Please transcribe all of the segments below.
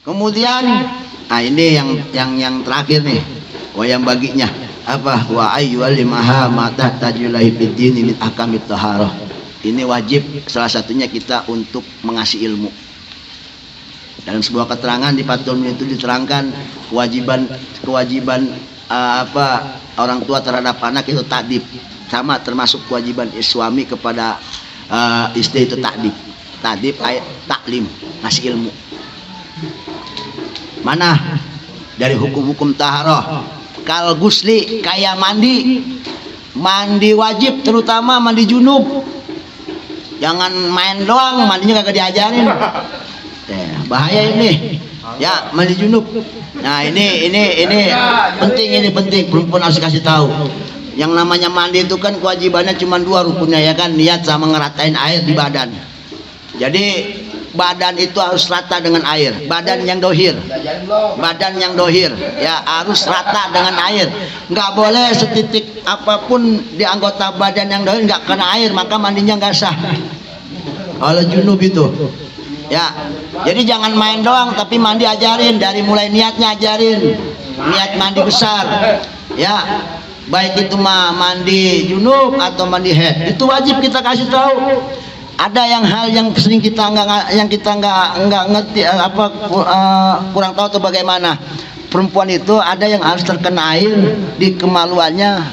Kemudian, nah ini yang terakhir nih, yang baginya apa? Wa ayyuhal limaha mata tajulai bidin min akamit taharah. Ini wajib salah satunya kita untuk mengasih ilmu. Dalam sebuah keterangan di Fathul Muin itu diterangkan kewajiban orang tua terhadap anak itu ta'dib, sama termasuk kewajiban suami kepada istri itu ta'dib. Ta'dib ayat taklim, ngasih ilmu. Mana dari hukum-hukum taharah? Kal gusli, kayak mandi wajib, terutama mandi junub. Jangan main doang, mandinya kagak diajarin. Bahaya ini. Ya, mandi junub. Nah, ini penting, perempuan harus kasih tahu. Yang namanya mandi itu kan kewajibannya cuma 2 rukunnya, ya kan, niat sama ngeratain air di badan. Jadi badan itu harus rata dengan air, badan yang dohir ya harus rata dengan air, nggak boleh setitik apapun di anggota badan yang dohir nggak kena air, maka mandinya nggak sah kalau junub itu ya. Jadi jangan main doang, tapi mandi ajarin, dari mulai niatnya ajarin, niat mandi besar ya, baik itu mandi junub atau mandi haid, itu wajib kita kasih tahu. Ada hal yang sering kita nggak ngerti kurang tahu atau bagaimana. Perempuan itu ada yang harus terkena air di kemaluannya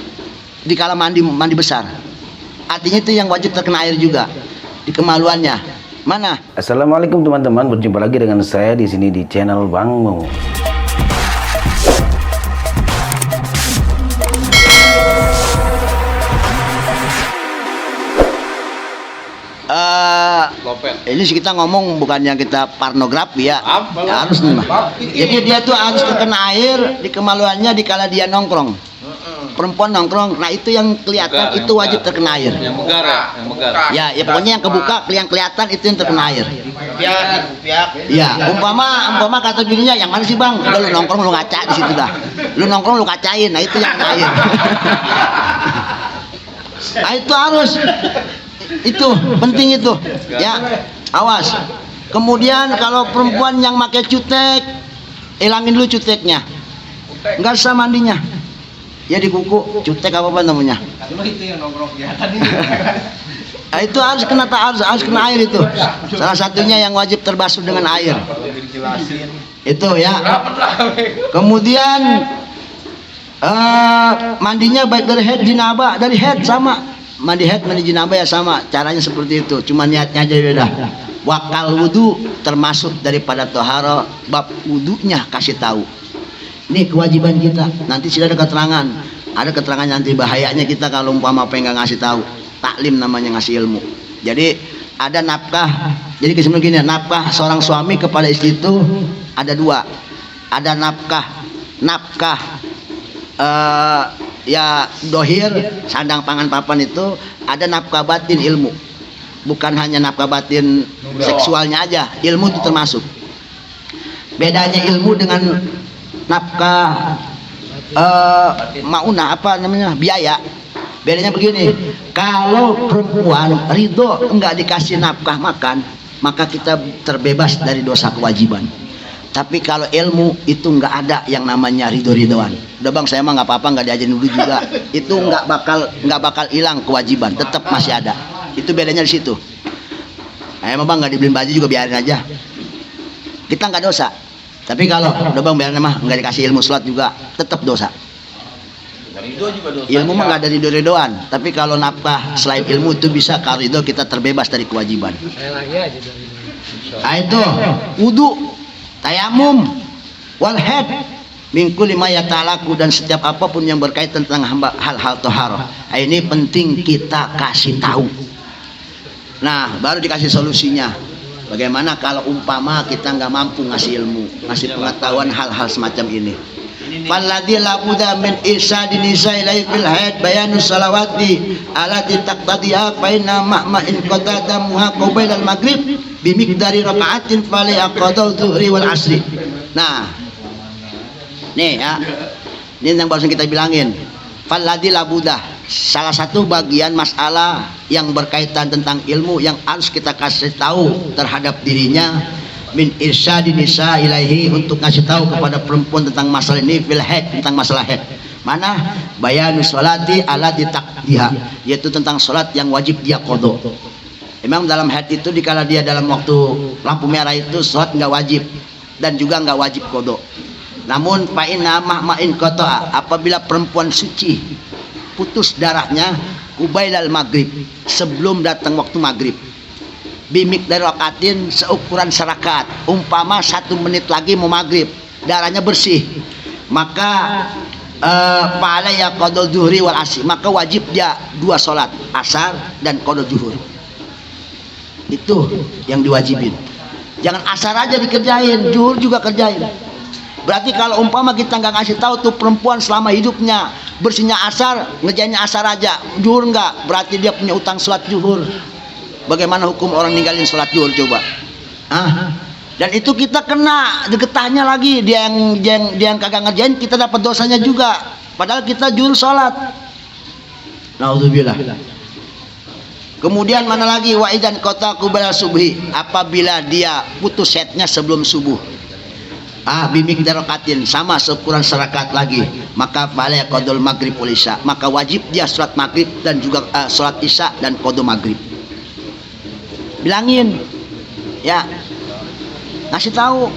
di kala mandi besar. Artinya itu yang wajib terkena air juga di kemaluannya. Mana? Assalamualaikum teman-teman, berjumpa lagi dengan saya di sini di channel Bang Mo. Ini kita ngomong bukannya kita pornografi ya, harus nih mah. Jadi dia tuh harus terkena air di kemaluannya dikala dia nongkrong. Perempuan nongkrong, nah itu yang kelihatan itu wajib terkena air. Yang megar ya, Ya pokoknya yang kebuka, yang kelihatan itu yang terkena air. Ya, umpama kata dirinya, yang mana sih bang? Udah lu nongkrong lu ngaca di situ dah. Lu nongkrong lu kacain, nah itu yang kena air. Nah itu harus. Itu penting itu ya, awas. Kemudian kalau perempuan yang pakai cutek, hilangin dulu cuteknya, nggak usah mandinya ya, di kuku cutek apa namanya. Itu yang nongkrong kelihatan ini. Nah, itu harus kena air itu. Salah satunya yang wajib terbasuh dengan air. Itu ya. Kemudian mandinya baik dari haid jinabah, dari haid sama. Mandi haid, mandi jinabah ya sama, caranya seperti itu, cuma niatnya aja beda. Wakal wudu termasuk daripada toharo, bab wudunya kasih tahu. Ini kewajiban kita. Nanti sudah ada keterangan nanti bahayanya kita kalau umpama pengen ngasih tahu. Taklim namanya ngasih ilmu. Jadi ada nafkah. Jadi kesimpulan gini, nafkah seorang suami kepada istri itu ada 2. Ada nafkah ya dohir, sandang pangan papan itu, ada nafkah batin ilmu. Bukan hanya nafkah batin seksualnya aja, ilmu itu termasuk. Bedanya ilmu dengan nafkah maunah apa namanya, biaya. Bedanya begini, kalau perempuan ridho enggak dikasih nafkah makan, maka kita terbebas dari dosa kewajiban. Tapi kalau ilmu itu nggak ada yang namanya ridho-ridhoan. Udah bang, saya mah nggak apa-apa, nggak diajarin dulu juga. Itu nggak bakal hilang kewajiban, tetap masih ada. Itu bedanya di situ. Emang bang nggak dibeliin baju juga biarin aja. Kita nggak dosa. Tapi kalau udah bang biarin mah nggak dikasih ilmu sholat juga, tetap dosa. Ilmu mah nggak ada ridho-ridhoan. Tapi kalau nafkah selain ilmu itu bisa, kalau ridho kita terbebas dari kewajiban. Nah itu wudu, tayamum, wal haid, min kulli ma yata'allaqu, dan setiap apapun yang berkaitan tentang hal-hal toharoh. Ini penting kita kasih tahu. Nah, baru dikasih solusinya. Bagaimana kalau umpama kita nggak mampu ngasih ilmu, ngasih pengetahuan hal-hal semacam ini. Falladzi la budda min irsyadi nisa'i ilaihi fil haid bayanus salawati allati taqtadiha fa inna ma'in qadadamuha qabla al-maghrib bi miqdari raka'atin fali aqdal zuhri wal asri. Nah, nih ya. Ini yang barusan kita bilangin. Falladzi la budda, salah satu bagian masalah yang berkaitan tentang ilmu yang harus kita kasih tahu terhadap dirinya, min irsyadin nisa ilaihi, untuk ngasih tahu kepada perempuan tentang masalah ini, fil haid, tentang masalah haid. Mana bayanu sholati ala ditakdiha, yaitu tentang sholat yang wajib dia qadha. Memang dalam haid itu dikala dia dalam waktu lampu merah itu sholat nggak wajib dan juga nggak wajib qadha. Namun fa'inna ma'in qata'a, apabila perempuan suci putus darahnya kubailal maghrib, sebelum datang waktu maghrib, bimik dari rakatin, seukuran serakat, umpama 1 menit lagi mau maghrib, darahnya bersih, maka fa'alaiha qadha zuhri wal asri, maka wajib dia 2 sholat asar dan qadha zuhur. Itu yang diwajibin. Jangan asar aja dikerjain, zuhur juga kerjain. Berarti kalau umpama kita nggak ngasih tahu tuh perempuan selama hidupnya bersihnya asar, ngerjainnya asar aja, zuhur nggak, berarti dia punya utang sholat zuhur. Bagaimana hukum orang ninggalin sholat zuhur coba? Dan itu kita kena getahnya lagi, dia yang kagak ngerjain, kita dapat dosanya juga. Padahal kita zuhur sholat. Naudzubillah. Kemudian mana lagi, wa idan qata qabla subhi, apabila dia putus haidnya sebelum subuh. Bimik darokatin, sama seukuran serakat lagi, maka fa'alaiha qadul maghrib wal isya, maka wajib dia sholat maghrib dan juga sholat isya dan qadha maghrib. Bilangin ya, ngasih tahu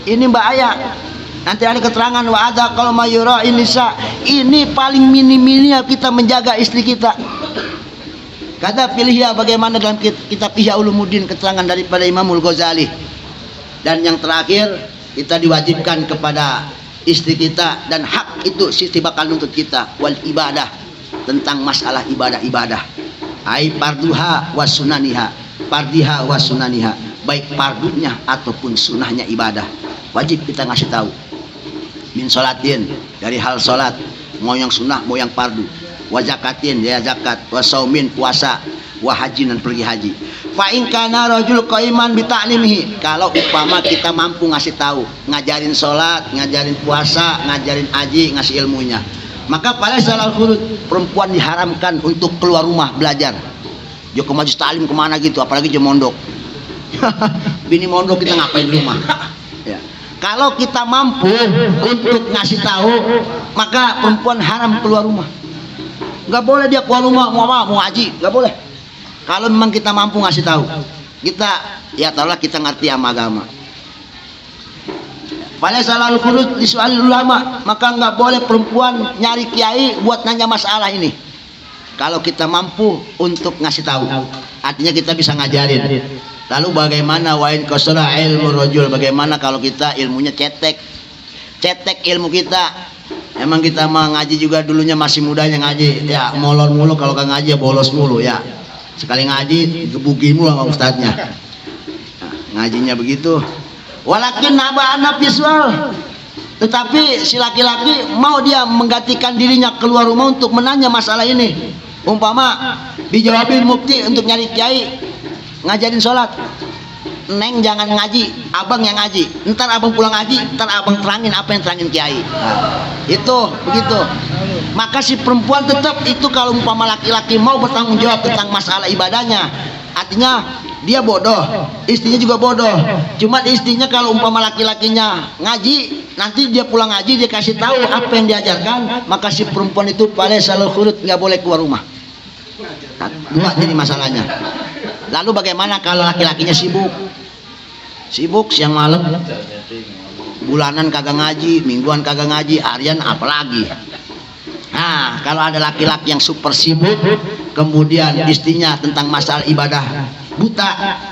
ini bahaya. Nanti ada keterangan wa ada kalau mayura inisa, ini paling minim-minimnya kita menjaga istri kita. Kata pilihnya bagaimana dalam kitab Ihya Ulumuddin, keterangan daripada Imamul Ghazali. Dan yang terakhir, kita diwajibkan kepada istri kita, dan hak itu siti bakal nuntut kita, wal ibadah, tentang masalah ibadah-ibadah. Ai parduha wa sunaniha, pardiha wa sunaniha, baik pardunya ataupun sunahnya ibadah, wajib kita ngasih tahu. Min sholatin, dari hal sholat, mau yang sunah mau yang pardu, wa zakatin, ya zakat, wa saumin, puasa, wa haji, dan pergi haji. Fa in kana rajul qaiman bi ta'limihi, kalau umpama kita mampu ngasih tahu, ngajarin sholat, ngajarin puasa, ngajarin haji, ngasih ilmunya, maka pada salal khurud, perempuan diharamkan untuk keluar rumah belajar. Jo ke majelis taklim kemana gitu, apalagi jo mondok. Bini mondok kita ngapain di rumah? Ya. Kalau kita mampu untuk ngasih tahu, maka perempuan haram keluar rumah. Nggak boleh dia keluar rumah mau haji, nggak boleh. Kalau memang kita mampu ngasih tahu, kita ya tahulah kita ngerti agama. Pada salal khurud di soal ulama, maka nggak boleh perempuan nyari kiai buat nanya masalah ini. Kalau kita mampu untuk ngasih tahu, artinya kita bisa ngajarin. Lalu bagaimana wain qasara ilmu rajul, bagaimana kalau kita ilmunya cetek ilmu kita. Emang kita mah ngaji juga dulunya masih mudanya ngaji, ya molor mulu, kalau nggak ngaji ya bolos mulu ya. Sekali ngaji gebukin mulu sama ustadznya. Nah, ngajinya begitu. Walakin naba anak visual, tetapi si laki-laki mau dia menggantikan dirinya keluar rumah untuk menanya masalah ini. Umpama dijawabin mufti untuk nyari kiai ngajarin sholat, neng jangan ngaji, abang yang ngaji, ntar abang pulang ngaji, ntar abang terangin apa yang terangin kiai. Nah, itu begitu. Maka si perempuan tetap itu, kalau umpama laki-laki mau bertanggung jawab tentang masalah ibadahnya, artinya dia bodoh, istrinya juga bodoh. Cuma istrinya kalau umpama laki-lakinya ngaji, nanti dia pulang ngaji dia kasih tahu apa yang diajarkan, maka si perempuan itu pada salal khurud nggak boleh keluar rumah. Nah, dua jadi masalahnya. Lalu bagaimana kalau laki-lakinya sibuk siang malam, bulanan kagak ngaji, mingguan kagak ngaji, harian apalagi. Nah, kalau ada laki-laki yang super sibuk, kemudian istrinya tentang masalah ibadah buta,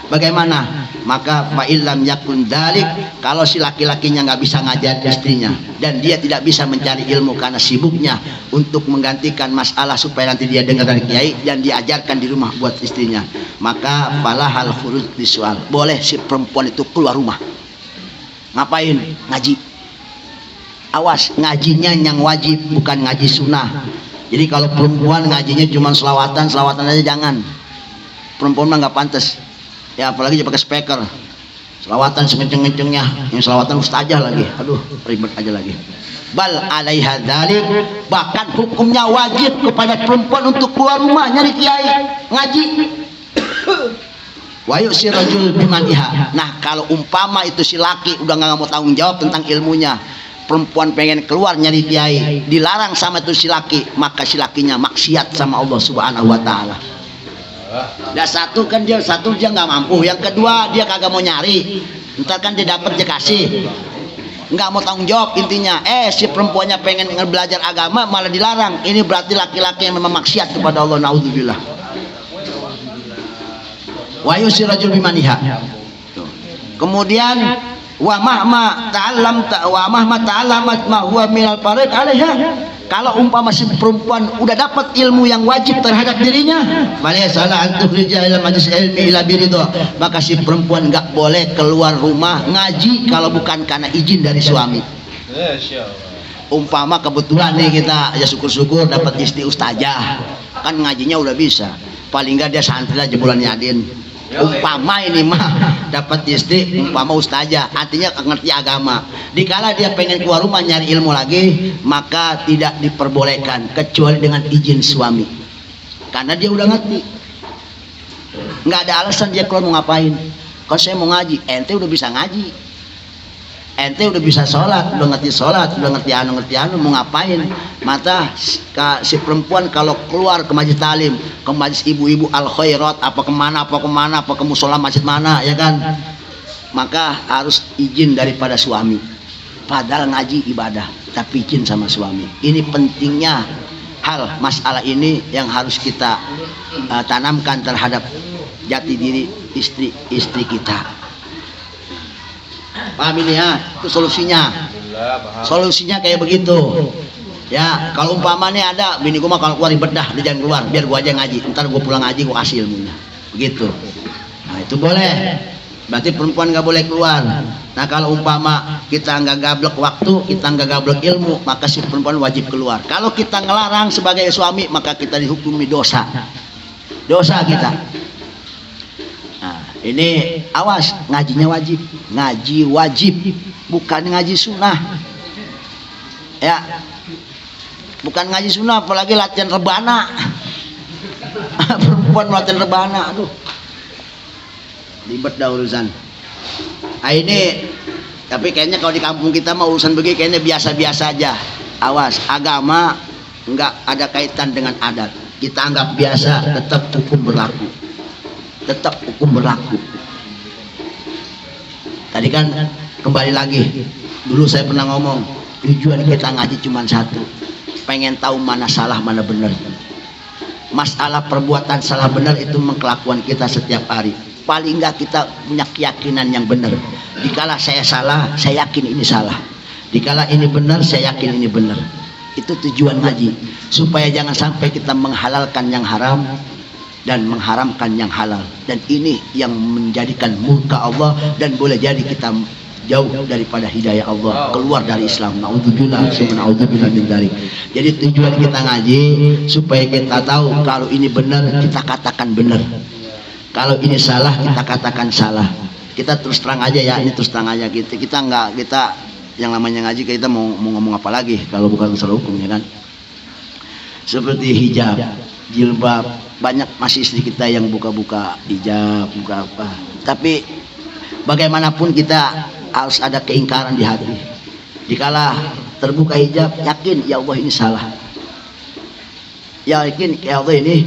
bagaimana? Maka fa'ilam yakun dalik, kalau si laki-lakinya nggak bisa ngajar istrinya dan dia tidak bisa mencari ilmu karena sibuknya untuk menggantikan masalah supaya nanti dia dengar dari kiai dan diajarkan di rumah buat istrinya, maka falahal khuruj visual, boleh si perempuan itu keluar rumah. Ngapain? Ngaji. Awas, ngajinya yang wajib, bukan ngaji sunnah. Jadi kalau perempuan ngajinya cuma selawatan aja jangan. Perempuan mah nggak pantas. Ya apalagi dia pakai speaker. Selawatan sekenceng-kencengnya, yang selawatan ustazah lagi. Aduh, ribet aja lagi. Bal alaiha dzalik, bahkan hukumnya wajib kepada perempuan untuk keluar rumah nyari kiai, ngaji. Wa yu'sir rajul bimaniha. Nah, kalau umpama itu si laki udah nggak mau tanggung jawab tentang ilmunya, perempuan pengen keluar nyari kiai, dilarang sama itu si laki, maka si lakinya maksiat sama Allah Subhanahu wa taala. Dan satu dia nggak mampu, yang kedua dia kagak mau nyari, ntar kan dia dapat dia kasih, nggak mau tanggung jawab intinya. Si perempuannya pengen belajar agama malah dilarang. Ini berarti laki-laki yang memang maksiat kepada Allah. Naudzubillah. Wa yusir rajul bimaniha. Kemudian wa mahma ta'allamat ma huwa minal farid alaiha. Kalau umpama si perempuan udah dapat ilmu yang wajib terhadap dirinya, salah antukhrija ila majlis ilmi ila biridha, maka si perempuan enggak boleh keluar rumah ngaji kalau bukan karena izin dari suami. Umpama kebetulan nih kita ya syukur-syukur dapat istri ustazah, kan ngajinya udah bisa, paling enggak dia santri aja bulan Yadin. Umpama ini mah dapat istri umpama ustazah, artinya ngerti agama. Dikala dia pengen keluar rumah nyari ilmu lagi, maka tidak diperbolehkan kecuali dengan izin suami, karena dia udah ngerti. Nggak ada alasan dia keluar mau ngapain. Kalau saya mau ngaji, ente udah bisa ngaji, ente udah bisa sholat, udah ngerti anu, mau ngapain? Mata si perempuan kalau keluar ke majlis talim, ke majlis ibu-ibu al khairat, apa ke musola masjid mana, ya kan? Maka harus izin daripada suami. Padahal ngaji ibadah, tapi izin sama suami. Ini pentingnya hal masalah ini yang harus kita tanamkan terhadap jati diri istri kita. Paham ini ya? Itu solusinya. Solusinya kayak begitu. Ya, kalau umpamanya ada bini gua mah kalau keluar ribet dah, dia jangan keluar, biar gua aja ngaji. Ntar gua pulang ngaji gua kasih ilmunya. Begitu. Nah, itu boleh. Berarti perempuan nggak boleh keluar. Nah, kalau umpama kita nggak gablek waktu, kita nggak gablek ilmu, maka si perempuan wajib keluar. Kalau kita ngelarang sebagai suami, maka kita dihukumi dosa. Dosa kita. Nah, ini awas, ngajinya wajib. Ngaji wajib, bukan ngaji sunnah. Ya, bukan ngaji sunnah, apalagi latihan rebana. Perempuan latihan rebana, aduh, ribet dah urusan. Nah, ini tapi kayaknya kalau di kampung kita mah urusan begini kayaknya biasa-biasa aja. Awas, agama nggak ada kaitan dengan adat. Kita anggap biasa, tetap hukum berlaku. Tetap hukum berlaku. Tadi kan kembali lagi, dulu saya pernah ngomong, tujuan kita ngaji cuma satu, pengen tahu mana salah mana benar. Masalah perbuatan salah benar itu mengkelakuan kita setiap hari. Paling enggak kita punya keyakinan yang benar. Dikala saya salah, saya yakin ini salah. Dikala ini benar, saya yakin ini benar. Itu tujuan ngaji, supaya jangan sampai kita menghalalkan yang haram dan mengharamkan yang halal. Dan ini yang menjadikan murka Allah, dan boleh jadi kita jauh daripada hidayah Allah, keluar dari Islam. Naudzubillah, naudzubillah min dzalik. Jadi tujuan kita ngaji supaya kita tahu kalau ini benar, kita katakan benar. Kalau ini salah, kita katakan salah. Kita terus terang aja ya, ini terus terang aja. Kita yang namanya ngaji, kita mau ngomong apa lagi kalau bukan masalah hukum, ya kan? Seperti hijab, jilbab, banyak masih istri kita yang buka-buka hijab, buka apa. Tapi bagaimanapun kita harus ada keingkaran di hati. Dikala terbuka hijab, yakin ya Allah ini salah. Yakin ya Allah ini,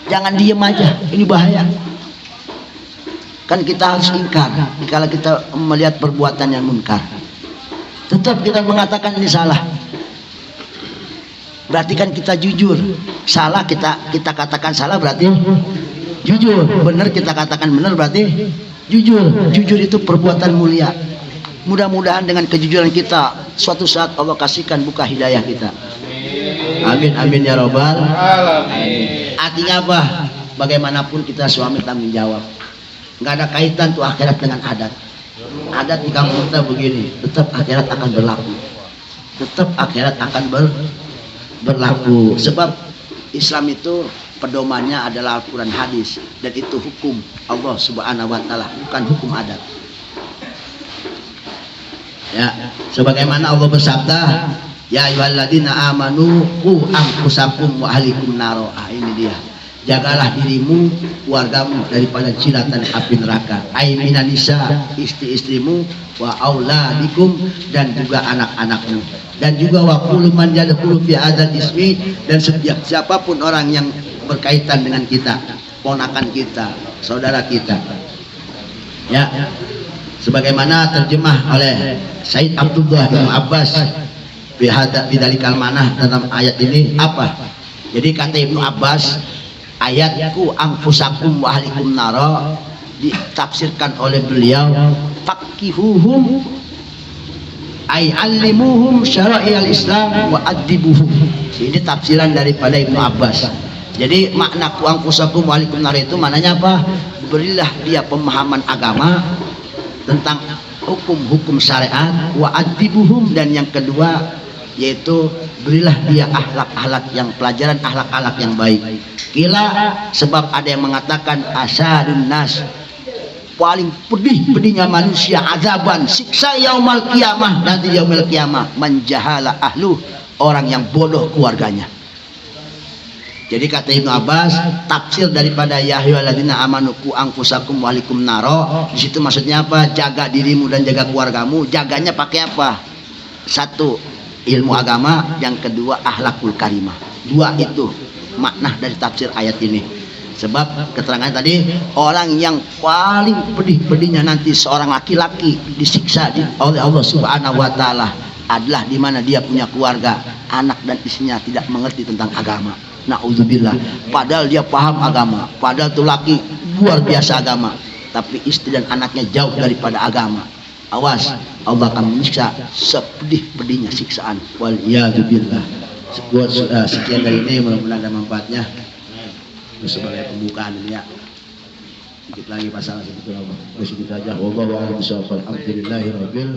jangan diem aja, ini bahaya. Kan kita harus ingkar. Dikala kita melihat perbuatan yang munkar, tetap kita mengatakan ini salah. Berarti kan kita jujur. Salah kita katakan salah berarti jujur. Benar kita katakan benar berarti jujur. Jujur itu perbuatan mulia. Mudah-mudahan dengan kejujuran kita suatu saat Allah kasihkan buka hidayah kita. Amin amin ya robbal alamin. Artinya apa? Bagaimanapun kita suami tanggung jawab. Nggak ada kaitan tuh akhirat dengan adat. Adat di kampung kita begini, tetap akhirat akan berlaku. Tetap akhirat akan berlaku. Sebab Islam itu pedomannya adalah Al-Quran hadis, dan itu hukum Allah Subhanahu wa taala, bukan hukum adat. Ya, sebagaimana Allah bersabda, ya ayyuhalladzina amanu qu anfusakum wa ahlikum naro. Ini dia. jagalah dirimu, keluargamu daripada cilatan api neraka. Ai minan nisa, istri-istrimu, wa auladikum, dan juga anak-anakmu. Dan juga wa kullu man yadkhulu fi hadzal ismi, dan setiap siapapun orang yang berkaitan dengan kita, ponakan kita, saudara kita. Ya. Sebagaimana terjemah oleh Said Abdullah bin Abbas bidalikal manah dalam ayat ini apa? Jadi kata Ibnu Abbas, ayatku anfusakum wa ahlikum nara ditafsirkan oleh beliau faqihuhum ay allimuhum syara'i'al Islam wa adibuhum. Ini tafsiran daripada Ibnu Abbas. Jadi makna ku anfusakum wa ahlikum nara itu maknanya apa? Berilah dia pemahaman agama tentang hukum-hukum syariat, wa adibuhum, dan yang kedua yaitu berilah dia akhlak-akhlak yang pelajaran akhlak-akhlak yang baik. Kila, sebab ada yang mengatakan asyadun nas, paling pedihnya manusia azaban, siksa yaumal qiyamah, nanti yaumil qiyamah, menjahala ahlu, orang yang bodoh keluarganya. Jadi kata Ibnu Abbas, tafsir daripada ya ayyuhalladzina amanu qu anfusakum wa ahlikum naro, di situ maksudnya apa? Jaga dirimu dan jaga keluargamu. Jaganya pakai apa? Satu, ilmu agama, yang kedua akhlakul karimah. Dua itu makna dari tafsir ayat ini. Sebab keterangan tadi, orang yang paling pedihnya nanti seorang laki-laki disiksa oleh Allah Subhanahu wa taala adalah di mana dia punya keluarga, anak dan istrinya tidak mengerti tentang agama. Na'udzubillah. Padahal dia paham agama, padahal tuh laki luar biasa agama, tapi istri dan anaknya jauh daripada agama. Awas, Allah akan menyiksa sepedih-pedihnya siksaan. Waliyadzubillah. Sekian dari ini, mudah-mudahan ada manfaatnya. Sebagai pembukaan ini ya. Sedikit lagi masalah sebetulnya. Begitu saja. Wallahu a'lam bishawab. Alhamdulillahirabbil